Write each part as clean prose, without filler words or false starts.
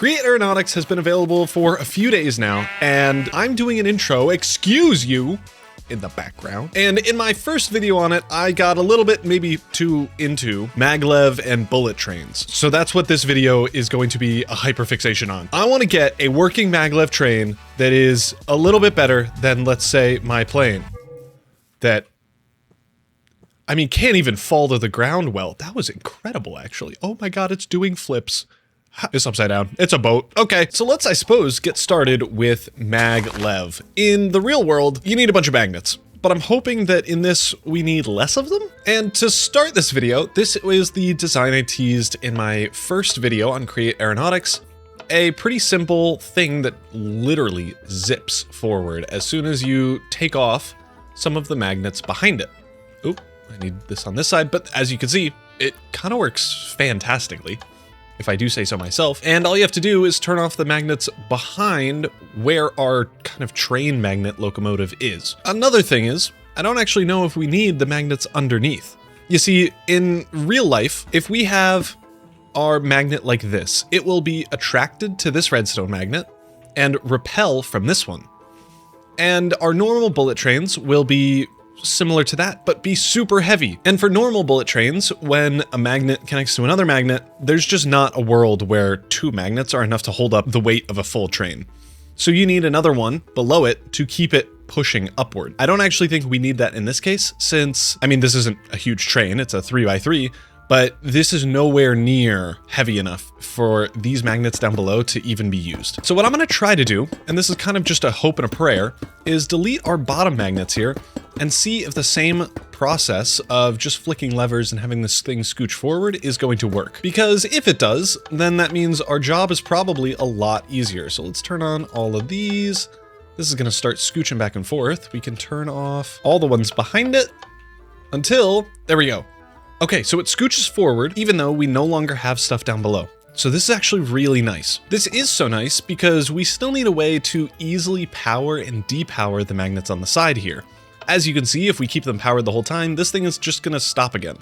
Create Aeronautics has been available for a few days now, and I'm doing an intro, excuse you, in the background. And in my first video on it, I got a little bit maybe too into maglev and bullet trains. So that's what this video is going to be a hyperfixation on. I want to get a working maglev train that is a little bit better than, let's say, my plane. That, I mean, can't even fall to the ground well. That was incredible, actually. Oh my god, it's doing flips. It's upside down. It's a boat. Okay, so let's, I suppose, get started with maglev. In the real world, you need a bunch of magnets, but I'm hoping that in this, we need less of them. And to start this video, this is the design I teased in my first video on Create Aeronautics. A pretty simple thing that literally zips forward as soon as you take off some of the magnets behind it. Oop, I need this on this side, but as you can see, it kind of works fantastically, if I do say so myself. And all you have to do is turn off the magnets behind where our kind of train magnet locomotive is. Another thing is, I don't actually know if we need the magnets underneath. You see, in real life, if we have our magnet like this, it will be attracted to this redstone magnet and repel from this one. And our normal bullet trains will be similar to that, but be super heavy. And for normal bullet trains, when a magnet connects to another magnet, there's just not a world where two magnets are enough to hold up the weight of a full train. So you need another one below it to keep it pushing upward. I don't actually think we need that in this case, since, I mean, this isn't a huge train, it's a 3x3, but this is nowhere near heavy enough for these magnets down below to even be used. So what I'm gonna try to do, and this is kind of just a hope and a prayer, is delete our bottom magnets here and see if the same process of just flicking levers and having this thing scooch forward is going to work. Because if it does, then that means our job is probably a lot easier. So let's turn on all of these. This is gonna start scooching back and forth. We can turn off all the ones behind it until, there we go. Okay, so it scooches forward, even though we no longer have stuff down below. So this is actually really nice. This is so nice because we still need a way to easily power and depower the magnets on the side here. As you can see, if we keep them powered the whole time, this thing is just gonna stop again.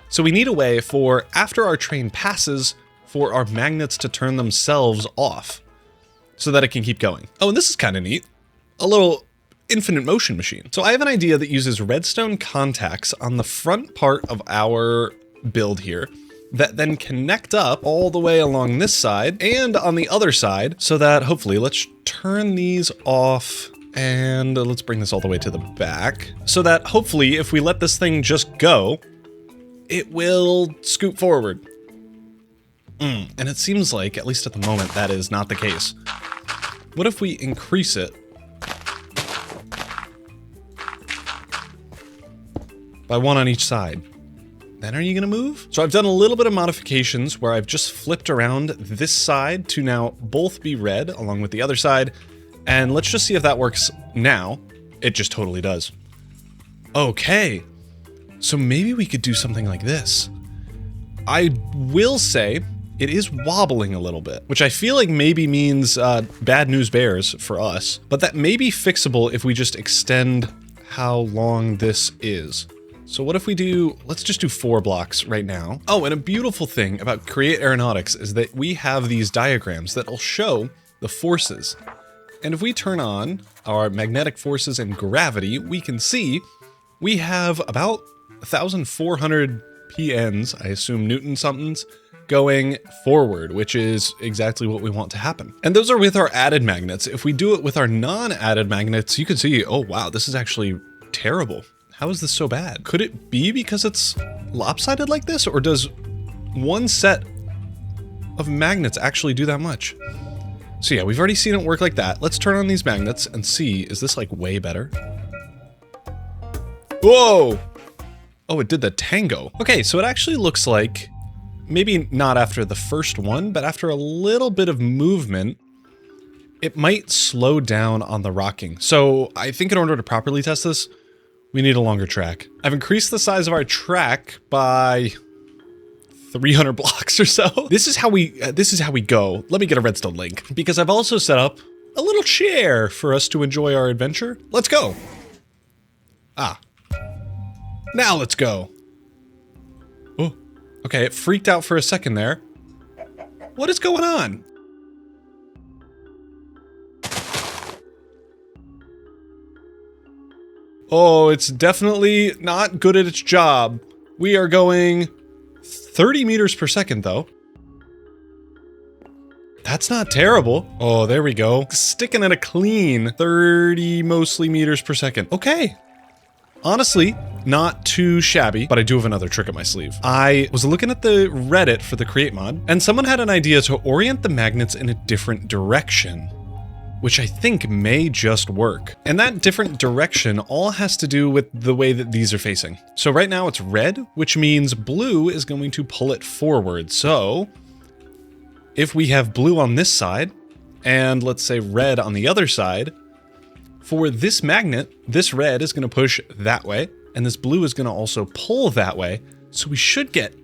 So we need a way for, after our train passes, for our magnets to turn themselves off so that it can keep going. Oh, and this is kind of neat. A little infinite motion machine. So I have an idea that uses redstone contacts on the front part of our build here that then connect up all the way along this side and on the other side, so that hopefully, let's turn these off and let's bring this all the way to the back, so that hopefully if we let this thing just go, it will scoot forward. And it seems like, at least at the moment, that is not the case. What if we increase it by one on each side? Then are you gonna move? So I've done a little bit of modifications where I've just flipped around this side to now both be red along with the other side. And let's just see if that works now. It just totally does. Okay, so maybe we could do something like this. I will say it is wobbling a little bit, which I feel like maybe means bad news bears for us, but that may be fixable if we just extend how long this is. So what if we do, let's just do 4 blocks right now. Oh, and a beautiful thing about Create Aeronautics is that we have these diagrams that'll show the forces. And if we turn on our magnetic forces and gravity, we can see we have about 1,400 PNs, I assume Newton somethings, going forward, which is exactly what we want to happen. And those are with our added magnets. If we do it with our non-added magnets, you can see, oh wow, this is actually terrible. How is this so bad? Could it be because it's lopsided like this, or does one set of magnets actually do that much? So yeah, we've already seen it work like that. Let's turn on these magnets and see, is this like way better? Whoa! Oh, it did the tango. Okay, so it actually looks like, maybe not after the first one, but after a little bit of movement, it might slow down on the rocking. So I think in order to properly test this, we need a longer track. I've increased the size of our track by 300 blocks or so. This is how we go. Let me get a redstone link, because I've also set up a little chair for us to enjoy our adventure. Let's go. Ah. Now let's go. Oh, okay, it freaked out for a second there. What is going on? Oh, it's definitely not good at its job. We are going 30 meters per second, though. That's not terrible. Oh, there we go. Sticking at a clean 30 mostly meters per second. Okay. Honestly, not too shabby, but I do have another trick up my sleeve. I was looking at the Reddit for the Create mod, and someone had an idea to orient the magnets in a different direction, which I think may just work. And that different direction all has to do with the way that these are facing. So right now it's red, which means blue is going to pull it forward. So if we have blue on this side, and let's say red on the other side, for this magnet, this red is going to push that way, and this blue is going to also pull that way. So we should get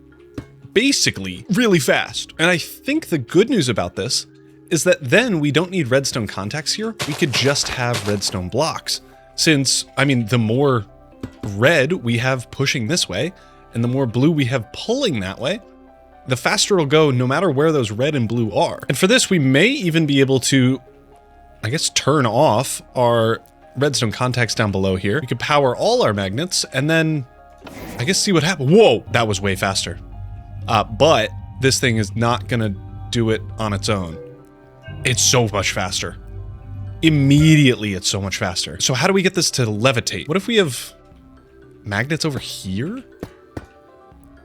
basically really fast. And I think the good news about this is that then we don't need redstone contacts here. We could just have redstone blocks. Since, I mean, the more red we have pushing this way, and the more blue we have pulling that way, the faster it'll go no matter where those red and blue are. And for this, we may even be able to, I guess, turn off our redstone contacts down below here. We could power all our magnets and then, I guess, see what happens. Whoa, that was way faster. But this thing is not gonna do it on its own. It's so much faster. Immediately, it's so much faster. So how do we get this to levitate? What if we have magnets over here?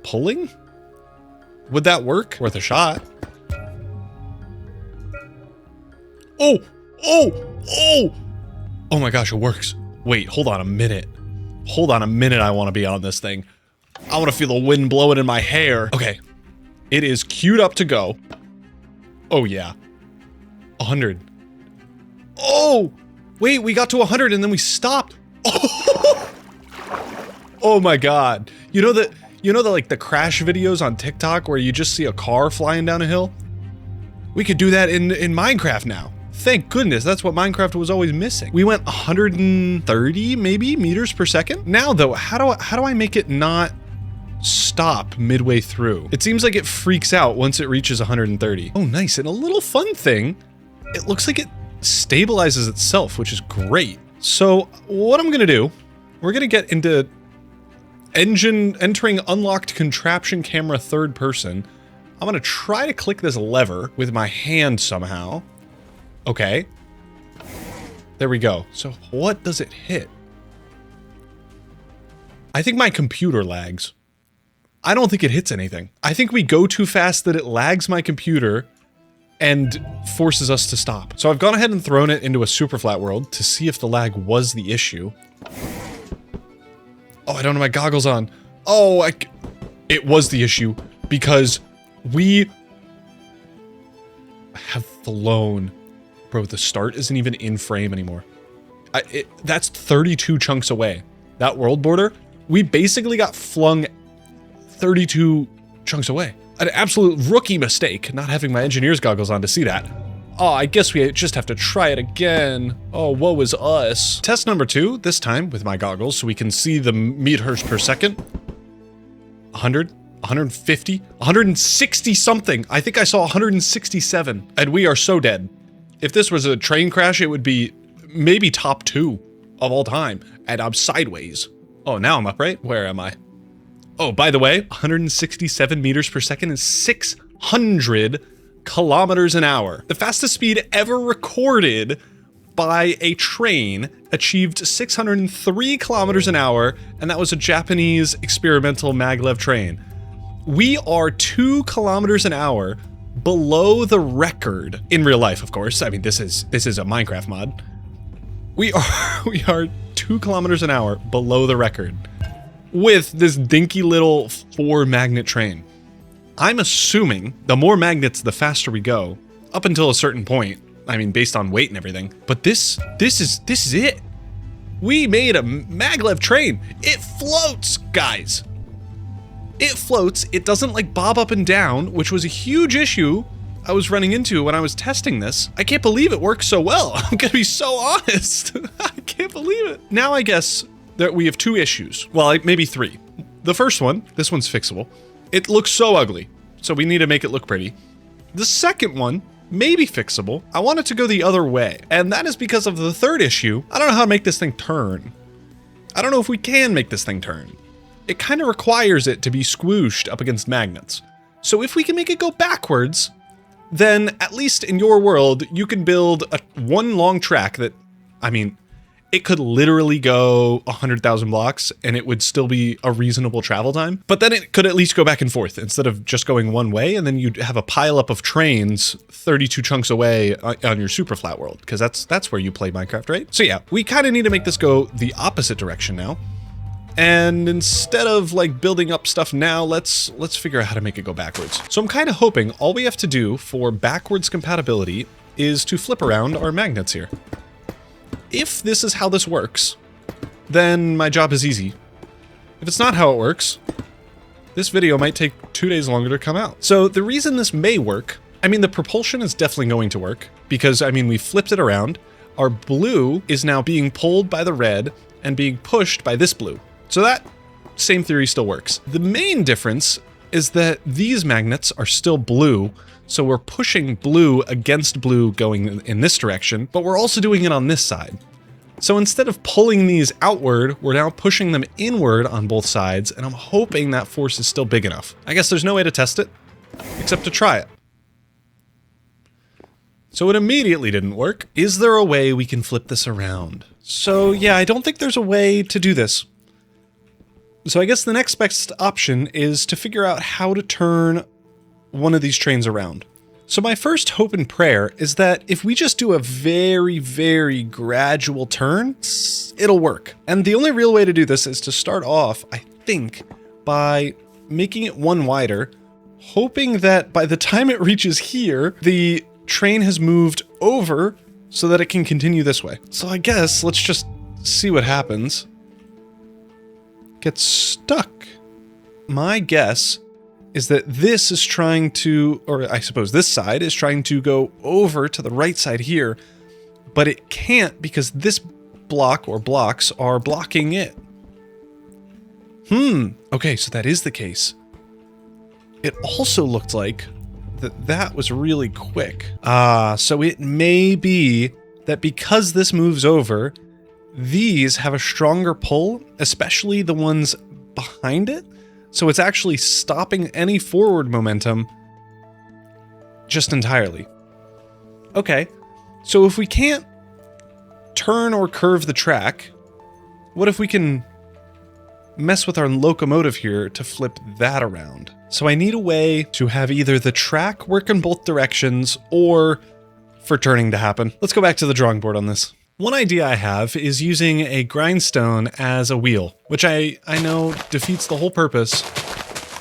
Pulling? Would that work? Worth a shot. Oh! Oh! Oh! Oh my gosh, it works. Wait, hold on a minute. Hold on a minute, I want to be on this thing. I want to feel the wind blowing in my hair. Okay. It is queued up to go. Oh yeah. 100. Oh! Wait, we got to 100 and then we stopped. Oh! Oh my god. You know the like the crash videos on TikTok where you just see a car flying down a hill? We could do that in Minecraft now. Thank goodness, that's what Minecraft was always missing. We went 130 maybe meters per second. Now though, how do I make it not stop midway through? It seems like it freaks out once it reaches 130. Oh nice, and a little fun thing, it looks like it stabilizes itself, which is great. So what I'm gonna do, we're gonna get into entering unlocked contraption camera third person. I'm gonna try to click this lever with my hand somehow. Okay. There we go. So what does it hit? I think my computer lags. I don't think it hits anything. I think we go too fast that it lags my computer and forces us to stop. So I've gone ahead and thrown it into a super flat world to see if the lag was the issue. Oh, I don't have my goggles on. Oh, it was the issue because we have flown. Bro, the start isn't even in frame anymore. That's 32 chunks away. That world border, we basically got flung 32 chunks away. An absolute rookie mistake, not having my engineer's goggles on to see that. Oh, I guess we just have to try it again. Oh, woe is us. Test number 2, this time with my goggles so we can see the meters per second. 100, 150, 160 something. I think I saw 167, and we are so dead. If this was a train crash, it would be maybe top 2 of all time, and I'm sideways. Oh, now I'm upright? Where am I? Oh, by the way, 167 meters per second is 600 kilometers an hour. The fastest speed ever recorded by a train achieved 603 kilometers an hour, and that was a Japanese experimental maglev train. We are 2 kilometers an hour below the record in real life, of course. I mean, this is a Minecraft mod. We are 2 kilometers an hour below the record with this dinky little 4 magnet train. I'm assuming the more magnets, the faster we go, up until a certain point. I mean, based on weight and everything. But this is it. We made a maglev train. It floats, guys. It floats. It doesn't like bob up and down, which was a huge issue I was running into when I was testing this. I can't believe it works so well. I'm gonna be so honest. I can't believe it. Now I guess that we have 2 issues. Well, maybe 3. The first one, this one's fixable. It looks so ugly, so we need to make it look pretty. The second one, maybe fixable. I want it to go the other way, and that is because of the third issue. I don't know how to make this thing turn. I don't know if we can make this thing turn. It kind of requires it to be squooshed up against magnets. So if we can make it go backwards, then at least in your world, you can build one long track that, I mean, it could literally go 100,000 blocks and it would still be a reasonable travel time. But then it could at least go back and forth instead of just going one way. And then you'd have a pileup of trains 32 chunks away on your super flat world, because that's where you play Minecraft, right? So yeah, we kind of need to make this go the opposite direction now. And instead of like building up stuff now, let's figure out how to make it go backwards. So I'm kind of hoping all we have to do for backwards compatibility is to flip around our magnets here. If this is how this works, then my job is easy. If it's not how it works, this video might take 2 days longer to come out. So the reason this may work, I mean, the propulsion is definitely going to work because, I mean, we flipped it around. Our blue is now being pulled by the red and being pushed by this blue. So that same theory still works. The main difference is that these magnets are still blue, so we're pushing blue against blue going in this direction, but we're also doing it on this side. So instead of pulling these outward, we're now pushing them inward on both sides, and I'm hoping that force is still big enough. I guess there's no way to test it, except to try it. So it immediately didn't work. Is there a way we can flip this around? So yeah, I don't think there's a way to do this. So I guess the next best option is to figure out how to turn one of these trains around. So my first hope and prayer is that if we just do a very, very gradual turn, it'll work. And the only real way to do this is to start off, I think, by making it one wider, hoping that by the time it reaches here, the train has moved over so that it can continue this way. So I guess let's just see what happens. Gets stuck. My guess is that this is trying to, or I suppose this side is trying to go over to the right side here, but it can't because this block or blocks are blocking it. Okay, so that is the case. It also looked like that was really quick. So it may be that because this moves over, these have a stronger pull, especially the ones behind it. So it's actually stopping any forward momentum just entirely. Okay, so if we can't turn or curve the track, what if we can mess with our locomotive here to flip that around? So I need a way to have either the track work in both directions or for turning to happen. Let's go back to the drawing board on this. One idea I have is using a grindstone as a wheel, which I know defeats the whole purpose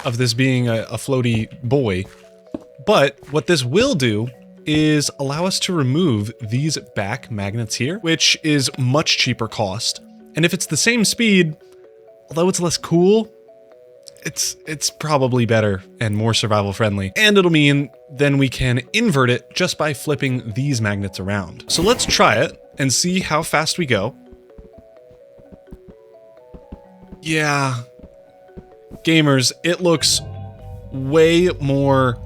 of this being a floaty boy. But what this will do is allow us to remove these back magnets here, which is much cheaper cost. And if it's the same speed, although it's less cool, it's probably better and more survival friendly. And it'll mean then we can invert it just by flipping these magnets around. So let's try it and see how fast we go. Yeah. Gamers, it looks way more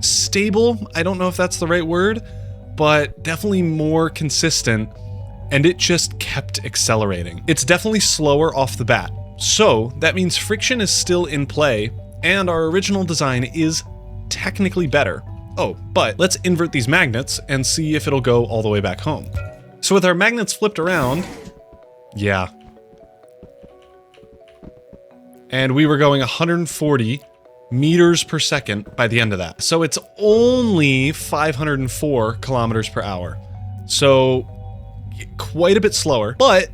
stable. I don't know if that's the right word, but definitely more consistent. And it just kept accelerating. It's definitely slower off the bat. So that means friction is still in play and our original design is technically better. Oh, but let's invert these magnets and see if it'll go all the way back home. So with our magnets flipped around, yeah. And we were going 140 meters per second by the end of that. So it's only 504 kilometers per hour. So quite a bit slower, but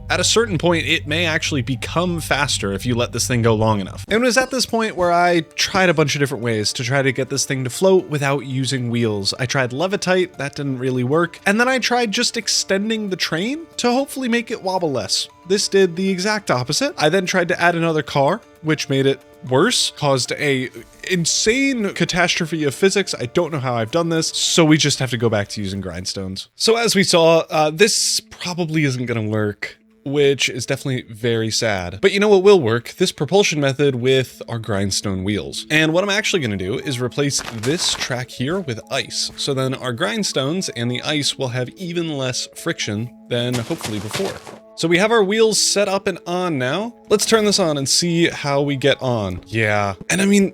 at a certain point, it may actually become faster if you let this thing go long enough. And it was at this point where I tried a bunch of different ways to try to get this thing to float without using wheels. I tried Levitite, that didn't really work. And then I tried just extending the train to hopefully make it wobble less. This did the exact opposite. I then tried to add another car, which made it worse, caused a insane catastrophe of physics. I don't know how I've done this, so we just have to go back to using grindstones. So as we saw, this probably isn't gonna work, which is definitely very sad. But you know what will work? This propulsion method with our grindstone wheels. And what I'm actually gonna do is replace this track here with ice. So then our grindstones and the ice will have even less friction than hopefully before. So we have our wheels set up and on now. Let's turn this on and see how we get on. Yeah, and I mean,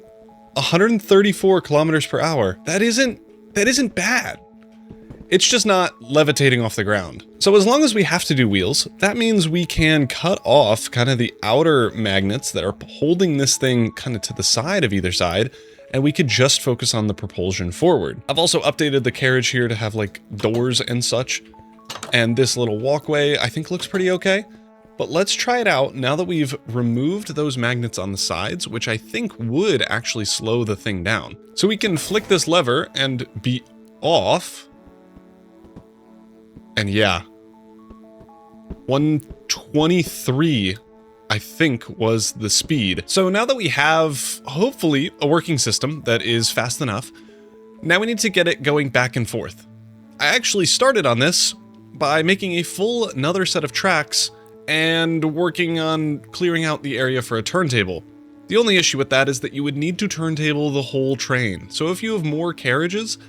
134 kilometers per hour. That isn't bad. It's just not levitating off the ground. So as long as we have to do wheels, that means we can cut off kind of the outer magnets that are holding this thing kind of to the side of either side, and we could just focus on the propulsion forward. I've also updated the carriage here to have like doors and such, and this little walkway I think looks pretty okay. But let's try it out now that we've removed those magnets on the sides, which I think would actually slow the thing down. So we can flick this lever and be off. And yeah, 123, I think, was the speed. So now that we have, hopefully, a working system that is fast enough, now we need to get it going back and forth. I actually started on this by making a full another set of tracks and working on clearing out the area for a turntable. The only issue with that is that you would need to turntable the whole train. So if you have more carriages,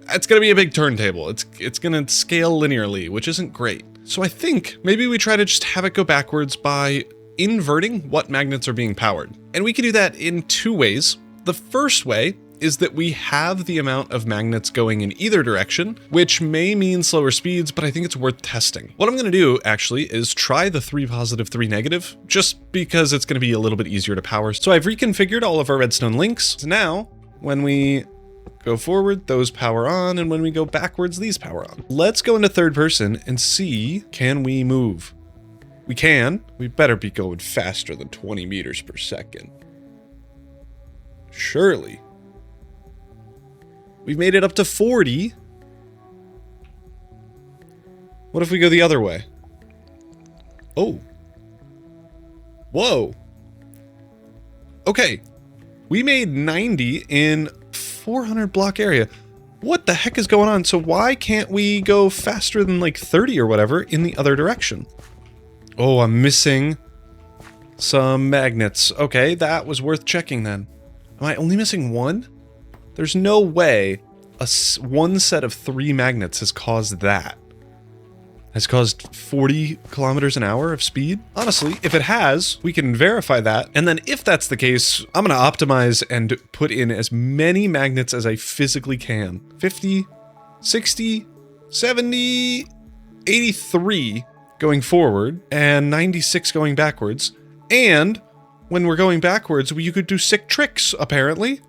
it's going to be a big turntable. It's going to scale linearly, which isn't great. So I think maybe we try to just have it go backwards by inverting what magnets are being powered. And we can do that in two ways. The first way is that we have the amount of magnets going in either direction, which may mean slower speeds, but I think it's worth testing. What I'm going to do actually is try the 3 positive, 3 negative, just because it's going to be a little bit easier to power. So I've reconfigured all of our redstone links. So now when we go forward, those power on, and when we go backwards, these power on. Let's go into third person and see, can we move? We can. We better be going faster than 20 meters per second. Surely. We've made it up to 40. What if we go the other way? Oh. Whoa. Okay. We made 90 in 400 block area. What the heck is going on? So why can't we go faster than like 30 or whatever in the other direction? Oh, I'm missing some magnets. Okay, that was worth checking then. Am I only missing one? There's no way one set of 3 magnets has caused that. Has caused 40 kilometers an hour of speed? Honestly, if it has, we can verify that. And then if that's the case, I'm gonna optimize and put in as many magnets as I physically can. 50, 60, 70, 83 going forward, and 96 going backwards. And when we're going backwards, you could do sick tricks, apparently.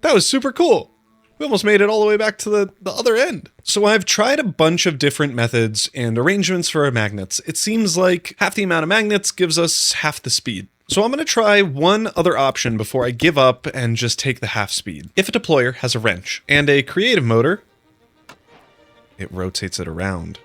That was super cool. We almost made it all the way back to the other end. So I've tried a bunch of different methods and arrangements for our magnets. It seems like half the amount of magnets gives us half the speed. So I'm going to try one other option before I give up and just take the half speed. If a deployer has a wrench and a creative motor, it rotates it around.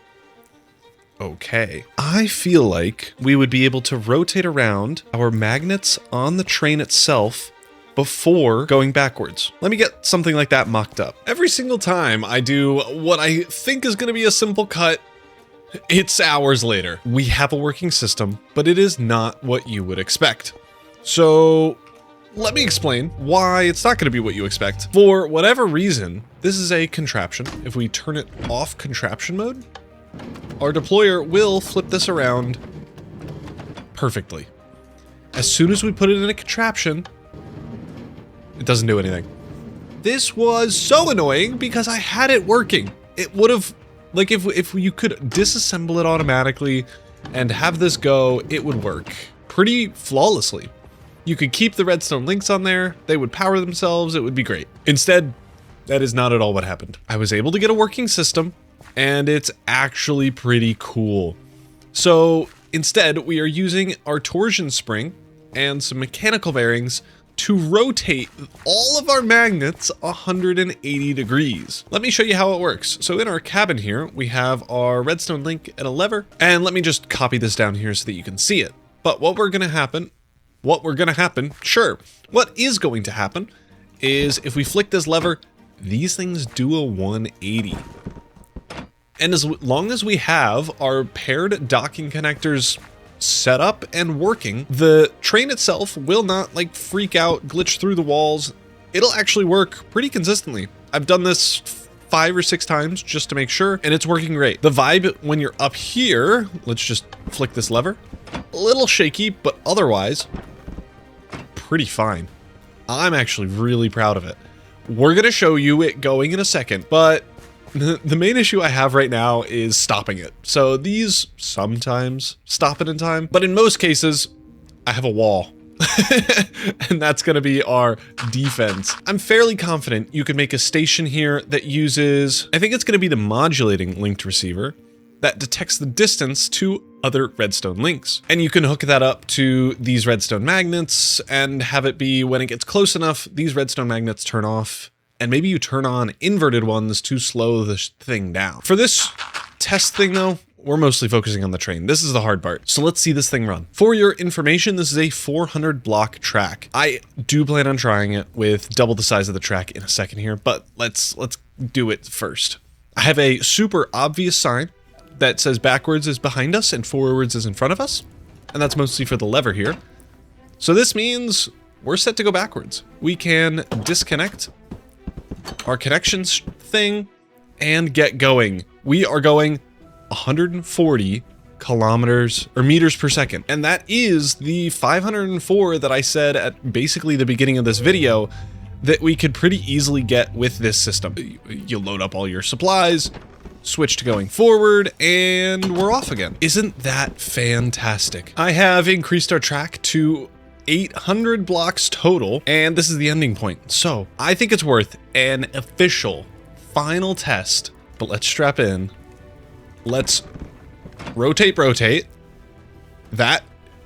Okay. I feel like we would be able to rotate around our magnets on the train itself before going backwards. Let me get something like that mocked up. Every single time I do what I think is going to be a simple cut, it's hours later. We have a working system, but it is not what you would expect. So let me explain why it's not going to be what you expect. For whatever reason, this is a contraption. If we turn it off contraption mode, our deployer will flip this around perfectly. As soon as we put it in a contraption, it doesn't do anything. This was so annoying because I had it working. It would have, like, if you could disassemble it automatically and have this go, it would work pretty flawlessly. You could keep the redstone links on there, they would power themselves, it would be great. Instead, that is not at all what happened. I was able to get a working system, and it's actually pretty cool. So instead, we are using our torsion spring and some mechanical bearings to rotate all of our magnets 180 degrees. Let me show you how it works. So in our cabin here, we have our redstone link and a lever, and let me just copy this down here so that you can see it. But what is going to happen is if we flick this lever, these things do a 180. And as long as we have our paired docking connectors set up and working, the train itself will not like freak out, glitch through the walls. It'll actually work pretty consistently. I've done this 5 or 6 times just to make sure, and it's working great. The vibe when you're up here, let's just flick this lever. A little shaky, but otherwise, pretty fine. I'm actually really proud of it. We're gonna show you it going in a second, but the main issue I have right now is stopping it. So these sometimes stop it in time, but in most cases, I have a wall. And that's gonna be our defense. I'm fairly confident you can make a station here that uses, I think it's gonna be the modulating linked receiver that detects the distance to other redstone links. And you can hook that up to these redstone magnets and have it be when it gets close enough, these redstone magnets turn off, and maybe you turn on inverted ones to slow the thing down. For this test thing though, we're mostly focusing on the train. This is the hard part. So let's see this thing run. For your information, this is a 400 block track. I do plan on trying it with double the size of the track in a second here, but let's do it first. I have a super obvious sign that says backwards is behind us and forwards is in front of us. And that's mostly for the lever here. So this means we're set to go backwards. We can disconnect our connections thing and get going. We are going 140 kilometers or meters per second. And that is the 504 that I said at basically the beginning of this video that we could pretty easily get with this system. You load up all your supplies, switch to going forward, and we're off again. Isn't that fantastic? I have increased our track to 800 blocks total, and this is the ending point. So I think it's worth an official final test, but let's strap in. Let's rotate. That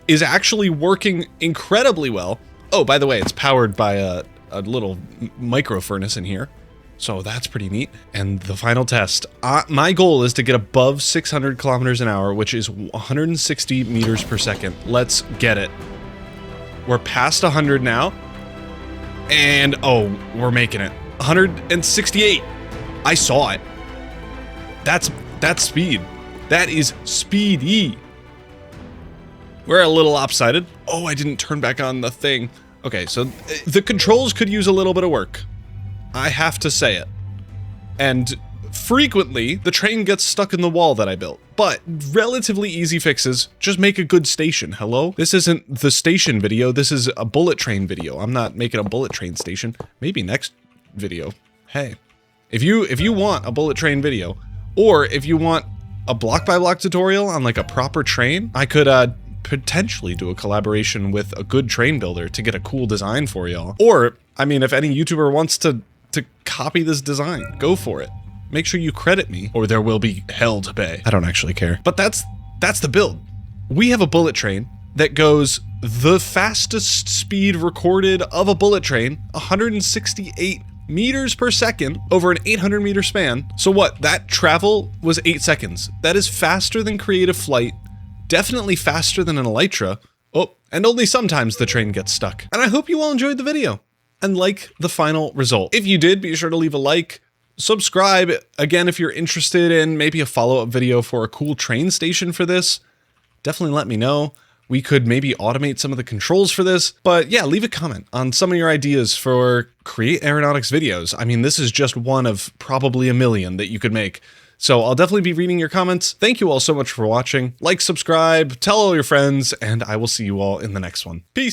is actually working incredibly well. Oh, by the way, it's powered by a little micro furnace in here. So that's pretty neat. And the final test. My goal is to get above 600 kilometers an hour, which is 160 meters per second. Let's get it. We're past 100 now. And oh, we're making it. 168. I saw it. That's speed. That is speedy. We're a little lopsided. Oh, I didn't turn back on the thing. Okay, so the controls could use a little bit of work. I have to say it. And frequently, the train gets stuck in the wall that I built. But relatively easy fixes. Just make a good station. Hello? This isn't the station video. This is a bullet train video. I'm not making a bullet train station. Maybe next video. Hey, if you want a bullet train video, or if you want a block by block tutorial on like a proper train, I could potentially do a collaboration with a good train builder to get a cool design for y'all. Or, I mean, if any YouTuber wants to copy this design, go for it. Make sure you credit me or there will be hell to pay. I don't actually care. But that's the build. We have a bullet train that goes the fastest speed recorded of a bullet train, 168 meters per second over an 800 meter span. So what? That travel was 8 seconds. That is faster than creative flight, definitely faster than an elytra. Oh, and only sometimes the train gets stuck. And I hope you all enjoyed the video and like the final result. If you did, be sure to leave a like, subscribe. Again, if you're interested in maybe a follow-up video for a cool train station for this, definitely let me know. We could maybe automate some of the controls for this, but yeah, leave a comment on some of your ideas for Create Aeronautics videos. I mean, this is just one of probably a million that you could make. So I'll definitely be reading your comments. Thank you all so much for watching. Like, subscribe, tell all your friends, and I will see you all in the next one. Peace.